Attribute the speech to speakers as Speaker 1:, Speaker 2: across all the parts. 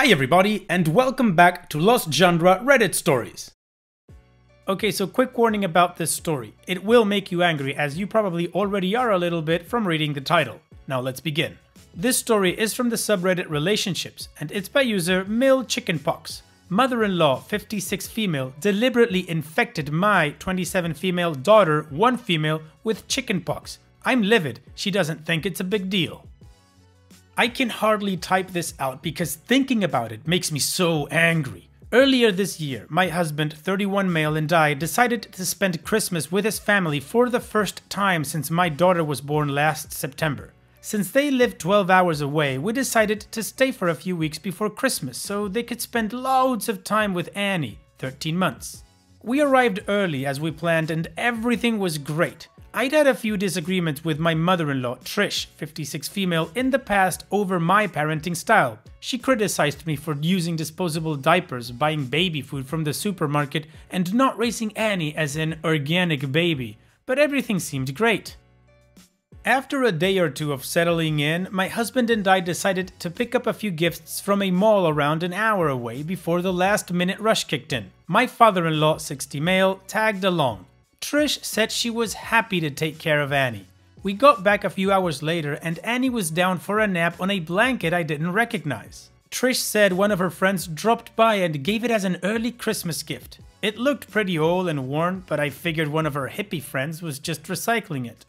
Speaker 1: Hi everybody, and welcome back to Lost Genre Reddit Stories. Okay, so quick warning about this story. It will make you angry, as you probably already are a little bit from reading the title. Now let's begin. This story is from the subreddit Relationships, and it's by user Chickenpox. Mother-in-law, 56 female, deliberately infected my 27 female daughter, 1 female, with chickenpox. I'm livid. She doesn't think it's a big deal. I can hardly type this out because thinking about it makes me so angry. Earlier this year, my husband, 31 male, and I decided to spend Christmas with his family for the first time since my daughter was born last September. Since they live 12 hours away, we decided to stay for a few weeks before Christmas so they could spend loads of time with Annie, 13 months. We arrived early as we planned and everything was great. I'd had a few disagreements with my mother-in-law, Trish, 56 female, in the past over my parenting style. She criticized me for using disposable diapers, buying baby food from the supermarket, and not raising Annie as an organic baby, but everything seemed great. After a day or two of settling in, my husband and I decided to pick up a few gifts from a mall around an hour away before the last-minute rush kicked in. My father-in-law, 60 male, tagged along. Trish said she was happy to take care of Annie. We got back a few hours later and Annie was down for a nap on a blanket I didn't recognize. Trish said one of her friends dropped by and gave it as an early Christmas gift. It looked pretty old and worn, but I figured one of her hippie friends was just recycling it.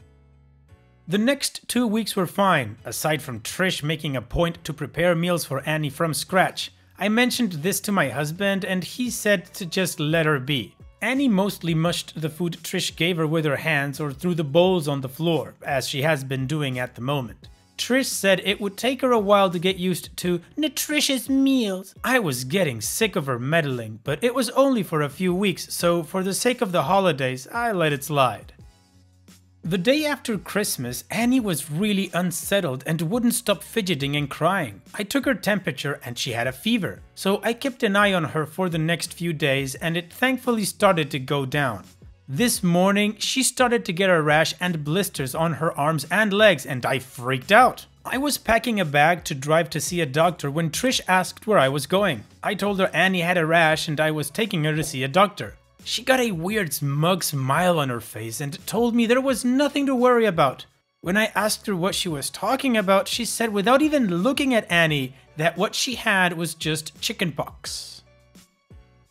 Speaker 1: The next 2 weeks were fine, aside from Trish making a point to prepare meals for Annie from scratch. I mentioned this to my husband and he said to just let her be. Annie mostly mushed the food Trish gave her with her hands or through the bowls on the floor, as she has been doing at the moment. Trish said it would take her a while to get used to nutritious meals. I was getting sick of her meddling, but it was only for a few weeks, so for the sake of the holidays, I let it slide. The day after Christmas, Annie was really unsettled and wouldn't stop fidgeting and crying. I took her temperature and she had a fever, so I kept an eye on her for the next few days and it thankfully started to go down. This morning, she started to get a rash and blisters on her arms and legs and I freaked out. I was packing a bag to drive to see a doctor when Trish asked where I was going. I told her Annie had a rash and I was taking her to see a doctor. She got a weird smug smile on her face and told me there was nothing to worry about. When I asked her what she was talking about, she said without even looking at Annie that what she had was just chickenpox.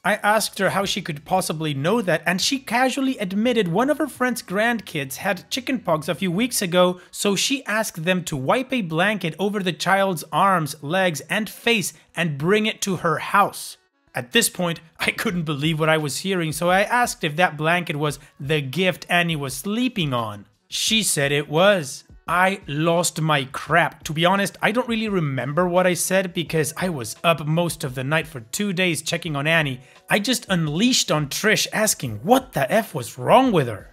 Speaker 1: I asked her how she could possibly know that and she casually admitted one of her friend's grandkids had chickenpox a few weeks ago, so she asked them to wipe a blanket over the child's arms, legs, and face and bring it to her house. At this point, I couldn't believe what I was hearing, so I asked if that blanket was the gift Annie was sleeping on. She said it was. I lost my crap. To be honest, I don't really remember what I said because I was up most of the night for 2 days checking on Annie. I just unleashed on Trish asking what the F was wrong with her.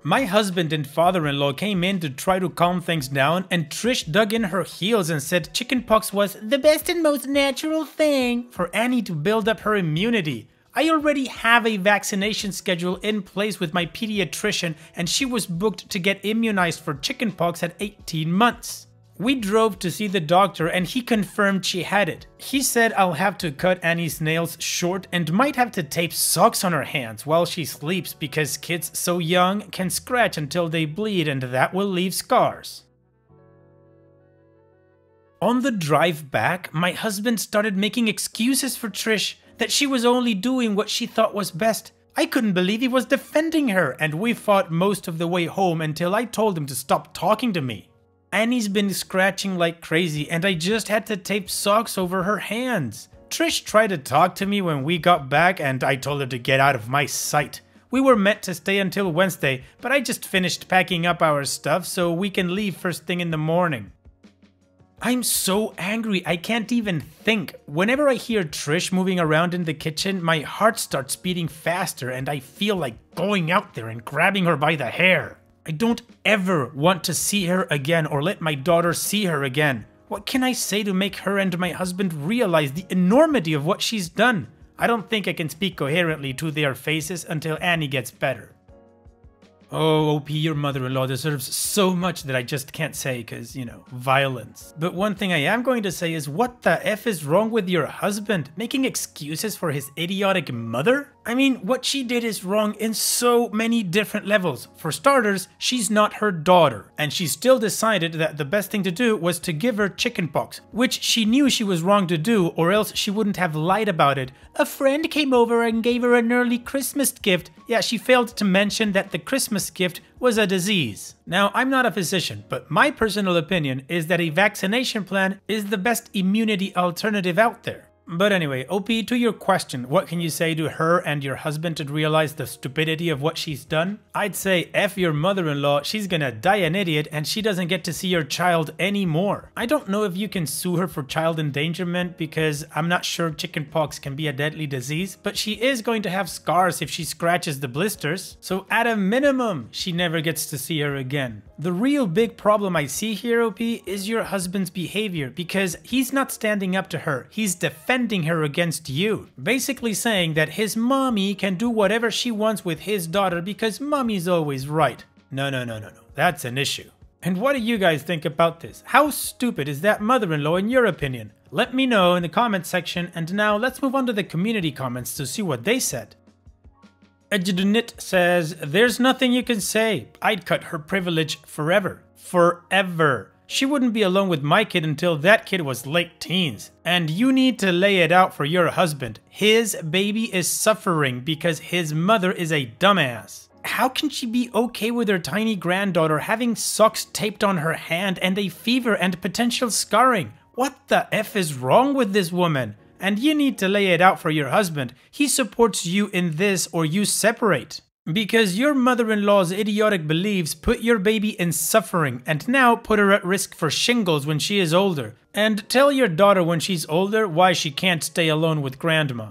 Speaker 1: My husband and father-in-law came in to try to calm things down and Trish dug in her heels and said chickenpox was the best and most natural thing for Annie to build up her immunity. I already have a vaccination schedule in place with my pediatrician and she was booked to get immunized for chickenpox at 18 months. We drove to see the doctor and he confirmed she had it. He said I'll have to cut Annie's nails short and might have to tape socks on her hands while she sleeps because kids so young can scratch until they bleed and that will leave scars. On the drive back, my husband started making excuses for Trish that she was only doing what she thought was best. I couldn't believe he was defending her and we fought most of the way home until I told him to stop talking to me. Annie's been scratching like crazy and I just had to tape socks over her hands. Trish tried to talk to me when we got back and I told her to get out of my sight. We were meant to stay until Wednesday, but I just finished packing up our stuff so we can leave first thing in the morning. I'm so angry I can't even think. Whenever I hear Trish moving around in the kitchen, my heart starts beating faster and I feel like going out there and grabbing her by the hair. I don't ever want to see her again or let my daughter see her again. What can I say to make her and my husband realize the enormity of what she's done? I don't think I can speak coherently to their faces until Annie gets better. Oh, OP, your mother-in-law deserves so much that I just can't say because, you know, violence. But one thing I am going to say is, what the F is wrong with your husband? Making excuses for his idiotic mother? I mean, what she did is wrong in so many different levels. For starters, she's not her daughter, and she still decided that the best thing to do was to give her chickenpox, which she knew she was wrong to do, or else she wouldn't have lied about it. A friend came over and gave her an early Christmas gift. Yeah, she failed to mention that the Christmas gift was a disease. Now, I'm not a physician, but my personal opinion is that a vaccination plan is the best immunity alternative out there. But anyway, OP, to your question, what can you say to her and your husband to realize the stupidity of what she's done? I'd say F your mother-in-law, she's gonna die an idiot and she doesn't get to see your child anymore. I don't know if you can sue her for child endangerment because I'm not sure chickenpox can be a deadly disease, but she is going to have scars if she scratches the blisters. So at a minimum, she never gets to see her again. The real big problem I see here, OP, is your husband's behavior because he's not standing up to her, he's defending her against you. Basically saying that his mommy can do whatever she wants with his daughter because mommy's always right. No, that's an issue. And what do you guys think about this? How stupid is that mother-in-law in your opinion? Let me know in the comment section, and now let's move on to the community comments to see what they said. Ejidunit says, there's nothing you can say. I'd cut her privilege forever. Forever. She wouldn't be alone with my kid until that kid was late teens. And you need to lay it out for your husband. His baby is suffering because his mother is a dumbass. How can she be okay with her tiny granddaughter having socks taped on her hand and a fever and potential scarring? What the F is wrong with this woman? And you need to lay it out for your husband. He supports you in this or you separate. Because your mother-in-law's idiotic beliefs put your baby in suffering and now put her at risk for shingles when she is older. And tell your daughter when she's older why she can't stay alone with grandma.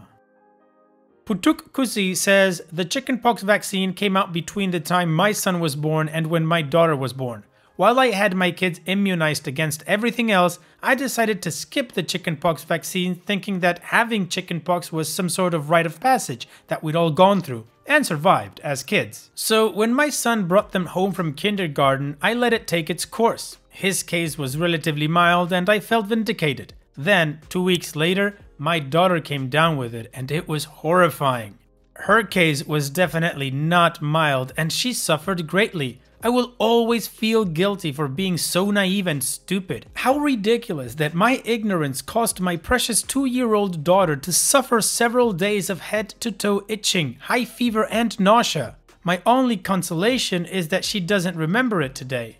Speaker 1: Putuk Kusi says, the chickenpox vaccine came out between the time my son was born and when my daughter was born. While I had my kids immunized against everything else, I decided to skip the chickenpox vaccine thinking that having chickenpox was some sort of rite of passage that we'd all gone through and survived as kids. So when my son brought them home from kindergarten, I let it take its course. His case was relatively mild and I felt vindicated. Then, 2 weeks later, my daughter came down with it and it was horrifying. Her case was definitely not mild and she suffered greatly. I will always feel guilty for being so naive and stupid. How ridiculous that my ignorance caused my precious 2-year-old daughter to suffer several days of head-to-toe itching, high fever and nausea. My only consolation is that she doesn't remember it today.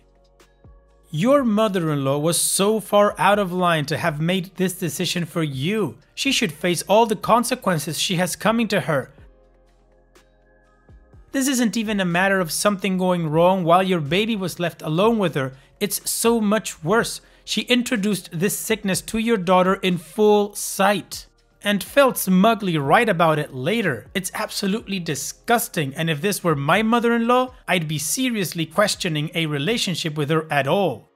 Speaker 1: Your mother-in-law was so far out of line to have made this decision for you. She should face all the consequences she has coming to her. This isn't even a matter of something going wrong while your baby was left alone with her. It's so much worse. She introduced this sickness to your daughter in full sight and felt smugly right about it later. It's absolutely disgusting, and if this were my mother-in-law, I'd be seriously questioning a relationship with her at all.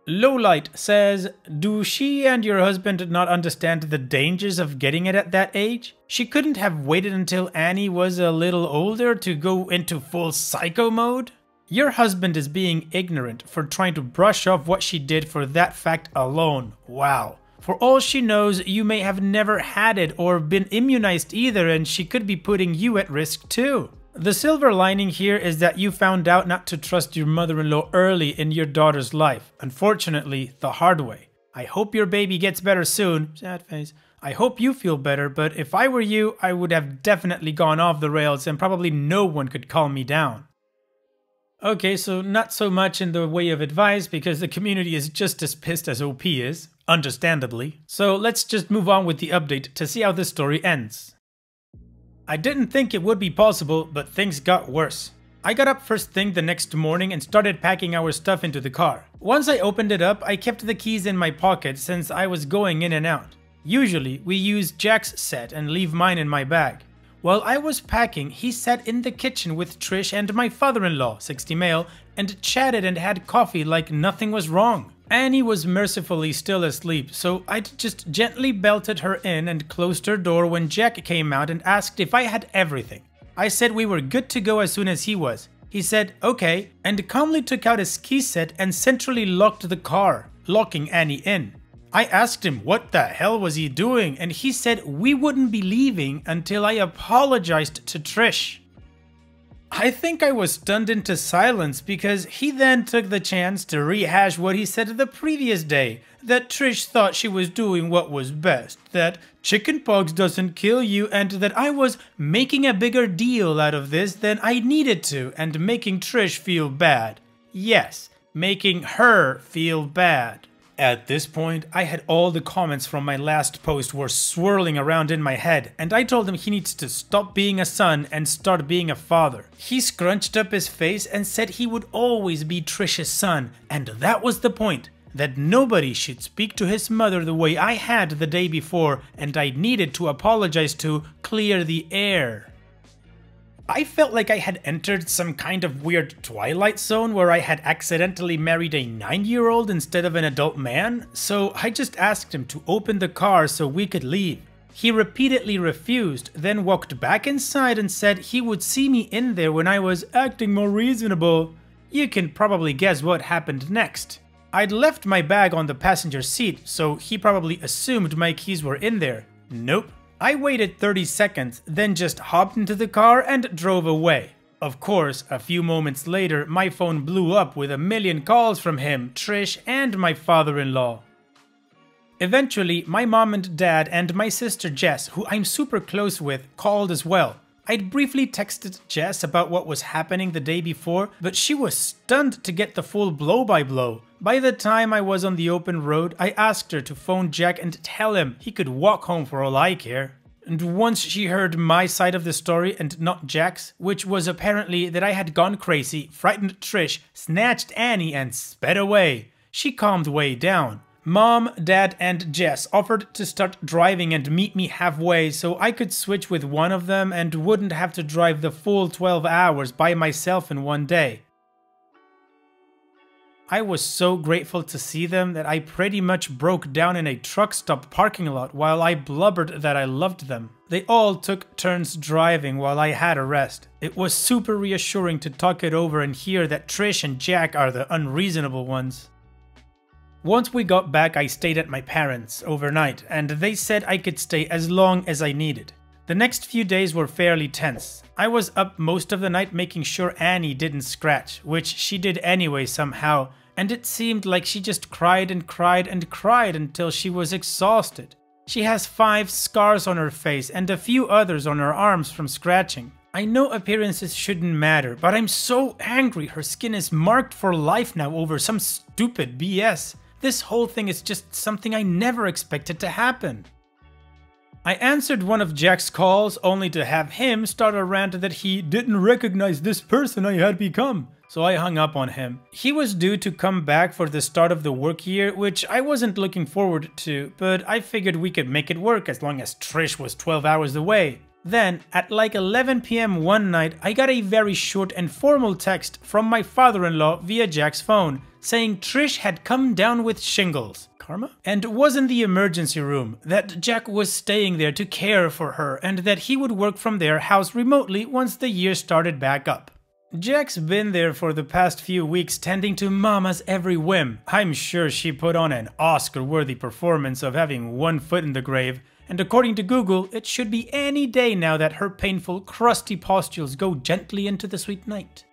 Speaker 1: Lowlight says, do she and your husband not understand the dangers of getting it at that age? She couldn't have waited until Annie was a little older to go into full psycho mode? Your husband is being ignorant for trying to brush off what she did for that fact alone. Wow. For all she knows, you may have never had it or been immunized either, and she could be putting you at risk too. The silver lining here is that you found out not to trust your mother-in-law early in your daughter's life. Unfortunately, the hard way. I hope your baby gets better soon. Sad face. I hope you feel better, but if I were you, I would have definitely gone off the rails and probably no one could calm me down. Okay, so not so much in the way of advice because the community is just as pissed as OP is, understandably. So let's just move on with the update to see how this story ends. I didn't think it would be possible, but things got worse. I got up first thing the next morning and started packing our stuff into the car. Once I opened it up, I kept the keys in my pocket since I was going in and out. Usually, we use Jack's set and leave mine in my bag. While I was packing, he sat in the kitchen with Trish and my father-in-law, 60 male, and chatted and had coffee like nothing was wrong. Annie was mercifully still asleep, so I just gently belted her in and closed her door when Jack came out and asked if I had everything. I said we were good to go as soon as he was. He said, okay, and calmly took out his key set and centrally locked the car, locking Annie in. I asked him what the hell was he doing, and he said we wouldn't be leaving until I apologized to Trish. I think I was stunned into silence because he then took the chance to rehash what he said the previous day, that Trish thought she was doing what was best, that chickenpox doesn't kill you, and that I was making a bigger deal out of this than I needed to and making Trish feel bad. Yes, making her feel bad. At this point, I had all the comments from my last post were swirling around in my head, and I told him he needs to stop being a son and start being a father. He scrunched up his face and said he would always be Trish's son, and that was the point, that nobody should speak to his mother the way I had the day before, and I needed to apologize to clear the air. I felt like I had entered some kind of weird Twilight Zone where I had accidentally married a 9-year-old instead of an adult man, so I just asked him to open the car so we could leave. He repeatedly refused, then walked back inside and said he would see me in there when I was acting more reasonable. You can probably guess what happened next. I'd left my bag on the passenger seat, so he probably assumed my keys were in there. Nope. I waited 30 seconds, then just hopped into the car and drove away. Of course, a few moments later, my phone blew up with a million calls from him, Trish, and my father-in-law. Eventually, my mom and dad and my sister Jess, who I'm super close with, called as well. I'd briefly texted Jess about what was happening the day before, but she was stunned to get the full blow-by-blow. By the time I was on the open road, I asked her to phone Jack and tell him he could walk home for all I care. And once she heard my side of the story and not Jack's, which was apparently that I had gone crazy, frightened Trish, snatched Annie and sped away, she calmed way down. Mom, Dad, and Jess offered to start driving and meet me halfway so I could switch with one of them and wouldn't have to drive the full 12 hours by myself in one day. I was so grateful to see them that I pretty much broke down in a truck stop parking lot while I blubbered that I loved them. They all took turns driving while I had a rest. It was super reassuring to talk it over and hear that Trish and Jack are the unreasonable ones. Once we got back, I stayed at my parents' overnight, and they said I could stay as long as I needed. The next few days were fairly tense. I was up most of the night making sure Annie didn't scratch, which she did anyway somehow, and it seemed like she just cried and cried and cried until she was exhausted. She has 5 scars on her face and a few others on her arms from scratching. I know appearances shouldn't matter, but I'm so angry her skin is marked for life now over some stupid BS. This whole thing is just something I never expected to happen. I answered one of Jack's calls only to have him start a rant that he didn't recognize this person I had become. So I hung up on him. He was due to come back for the start of the work year, which I wasn't looking forward to, but I figured we could make it work as long as Trish was 12 hours away. Then, at like 11 PM one night, I got a very short and formal text from my father-in-law via Jack's phone, saying Trish had come down with shingles, karma, and was in the emergency room, that Jack was staying there to care for her, and that he would work from their house remotely once the year started back up. Jack's been there for the past few weeks tending to Mama's every whim. I'm sure she put on an Oscar-worthy performance of having one foot in the grave, and according to Google, it should be any day now that her painful, crusty pustules go gently into the sweet night.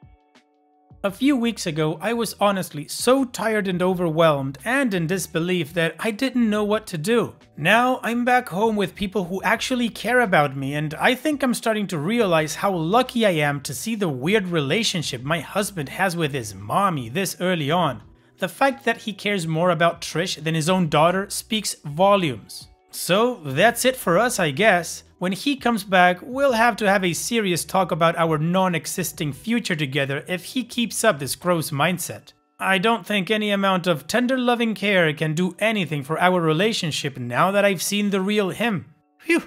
Speaker 1: A few weeks ago, I was honestly so tired and overwhelmed and in disbelief that I didn't know what to do. Now I'm back home with people who actually care about me, and I think I'm starting to realize how lucky I am to see the weird relationship my husband has with his mommy this early on. The fact that he cares more about Trish than his own daughter speaks volumes. So that's it for us, I guess. When he comes back, we'll have to have a serious talk about our non-existing future together if he keeps up this gross mindset. I don't think any amount of tender loving care can do anything for our relationship now that I've seen the real him. Phew.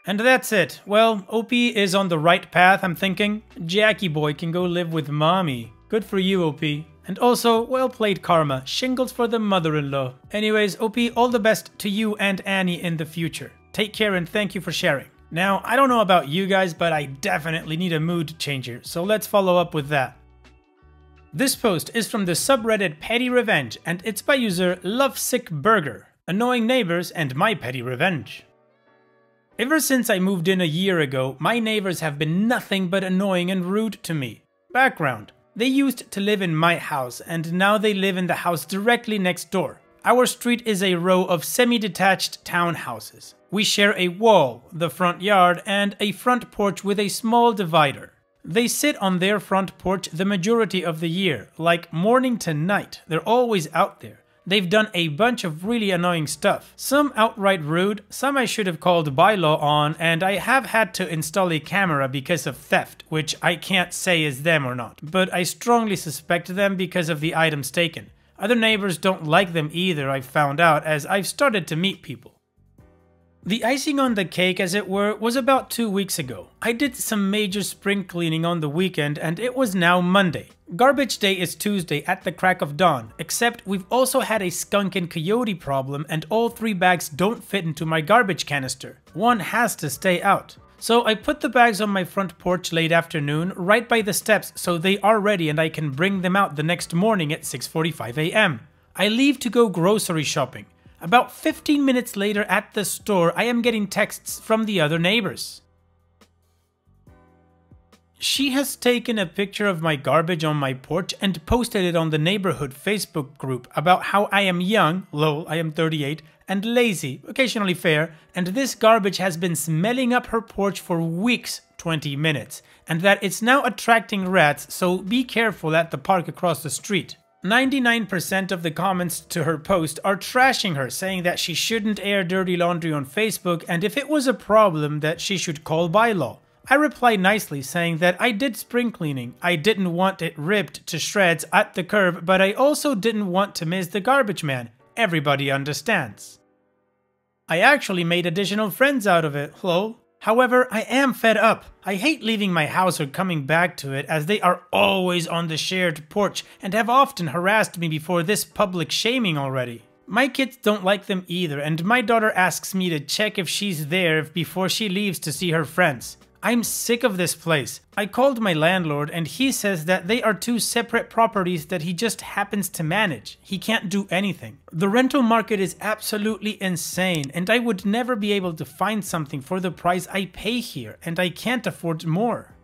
Speaker 1: And that's it. Well, OP is on the right path, I'm thinking. Jackie boy can go live with mommy. Good for you, OP. And also, well played Karma, shingles for the mother-in-law. Anyways, OP, all the best to you and Annie in the future. Take care and thank you for sharing. Now, I don't know about you guys, but I definitely need a mood changer, so let's follow up with that. This post is from the subreddit Petty Revenge, and it's by user LovesickBurger, Annoying Neighbors and My Petty Revenge. Ever since I moved in a year ago, my neighbors have been nothing but annoying and rude to me. Background: they used to live in my house, and now they live in the house directly next door. Our street is a row of semi-detached townhouses. We share a wall, the front yard, and a front porch with a small divider. They sit on their front porch the majority of the year, like morning to night. They're always out there. They've done a bunch of really annoying stuff. Some outright rude, some I should have called bylaw on, and I have had to install a camera because of theft, which I can't say is them or not. But I strongly suspect them because of the items taken. Other neighbors don't like them either, I've found out, as I've started to meet people. The icing on the cake, as it were, was about 2 weeks ago. I did some major spring cleaning on the weekend and it was now Monday. Garbage day is Tuesday at the crack of dawn, except we've also had a skunk and coyote problem and all 3 bags don't fit into my garbage canister. One has to stay out. So I put the bags on my front porch late afternoon, right by the steps, so they are ready and I can bring them out the next morning at 6:45 a.m. I leave to go grocery shopping. About 15 minutes later at the store, I am getting texts from the other neighbors. She has taken a picture of my garbage on my porch and posted it on the neighborhood Facebook group about how I am young, lol, I am 38, and lazy, occasionally fair, and this garbage has been smelling up her porch for weeks, 20 minutes, and that it's now attracting rats, so be careful at the park across the street. 99% of the comments to her post are trashing her, saying that she shouldn't air dirty laundry on Facebook and if it was a problem that she should call bylaw. I replied nicely saying that I did spring cleaning, I didn't want it ripped to shreds at the curb, but I also didn't want to miss the garbage man. Everybody understands. I actually made additional friends out of it, lol. However, I am fed up. I hate leaving my house or coming back to it as they are always on the shared porch and have often harassed me before this public shaming already. My kids don't like them either and my daughter asks me to check if she's there before she leaves to see her friends. I'm sick of this place. I called my landlord and he says that they are 2 separate properties that he just happens to manage. He can't do anything. The rental market is absolutely insane and I would never be able to find something for the price I pay here and I can't afford more.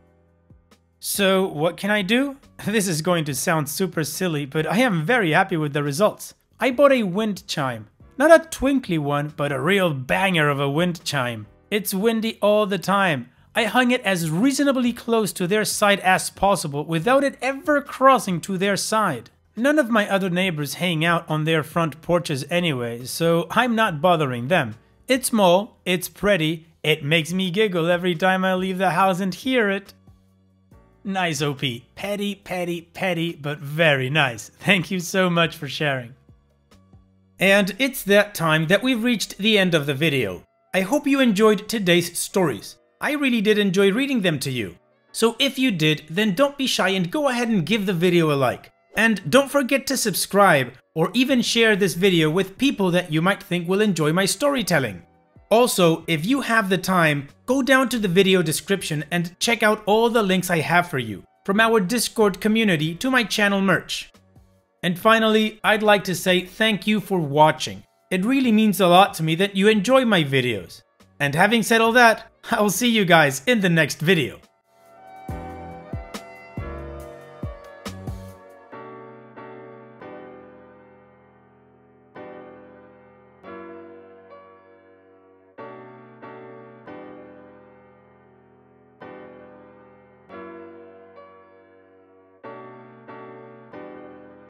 Speaker 1: So what can I do? This is going to sound super silly, but I am very happy with the results. I bought a wind chime. Not a twinkly one, but a real banger of a wind chime. It's windy all the time. I hung it as reasonably close to their side as possible without it ever crossing to their side. None of my other neighbors hang out on their front porches anyway, so I'm not bothering them. It's small, it's pretty, it makes me giggle every time I leave the house and hear it. Nice OP. Petty, petty, petty, but very nice. Thank you so much for sharing. And it's that time that we've reached the end of the video. I hope you enjoyed today's stories. I really did enjoy reading them to you. So if you did, then don't be shy and go ahead and give the video a like. And don't forget to subscribe or even share this video with people that you might think will enjoy my storytelling. Also, if you have the time, go down to the video description and check out all the links I have for you, from our Discord community to my channel merch. And finally, I'd like to say thank you for watching. It really means a lot to me that you enjoy my videos. And having said all that, I'll see you guys in the next video.